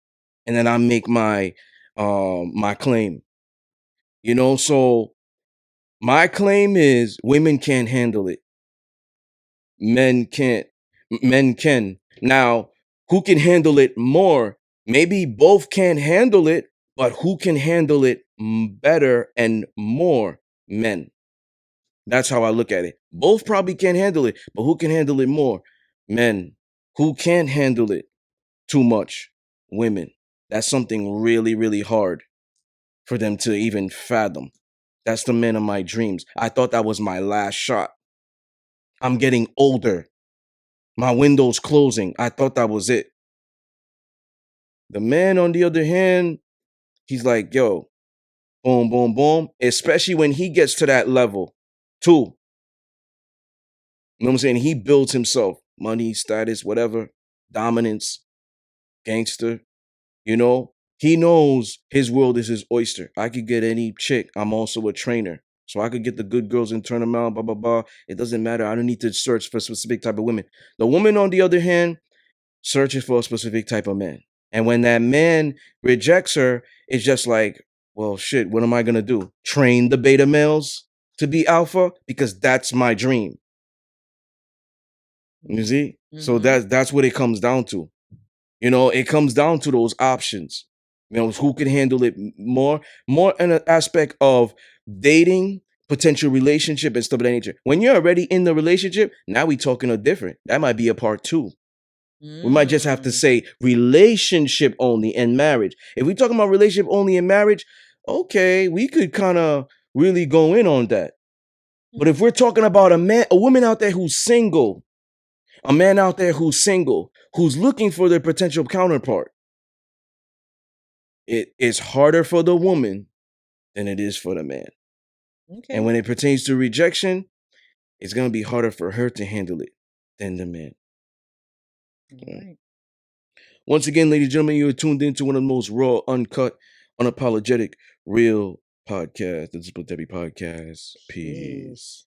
and then I make my claim. So my claim is women can't handle it. Men can't. Men can. Now, who can handle it more? Maybe both can't handle it, but who can handle it better and more? Men. That's how I look at it. Both probably can't handle it, but who can handle it more? Men. Who can't handle it too much? Women. That's something really, really hard for them to even fathom. That's the man of my dreams. I thought that was my last shot. I'm getting older. My window's closing. I thought that was it. The man, on the other hand, he's like, yo, boom, boom, boom. Especially when he gets to that level, too. You know what I'm saying? He builds himself money, status, whatever, dominance, gangster. He knows his world is his oyster. I could get any chick. I'm also a trainer. So I could get the good girls and turn them out, blah, blah, blah. It doesn't matter. I don't need to search for a specific type of women. The woman, on the other hand, searches for a specific type of man. And when that man rejects her, it's just like, well, shit, what am I going to do? Train the beta males to be alpha? Because that's my dream. You see? So Mm-hmm. that's what it comes down to. It comes down to those options. Who can handle it more in an aspect of dating, potential relationship, and stuff of that nature. When you're already in the relationship, now we talking a different. That might be a part two. We might just have to Mm. say relationship only and marriage. If we talking about relationship only and marriage, okay, we could kind of really go in on that. But if we're talking about a woman out there who's single, a man out there who's single, who's looking for their potential counterpart, it is harder for the woman than it is for the man. And Okay. when it pertains to rejection, it's going to be harder for her to handle it than the man. All Yeah. right. Once again, ladies and gentlemen, you are tuned into one of the most raw, uncut, unapologetic, real podcasts, the Discipline Therapy Podcast. Peace. Peace.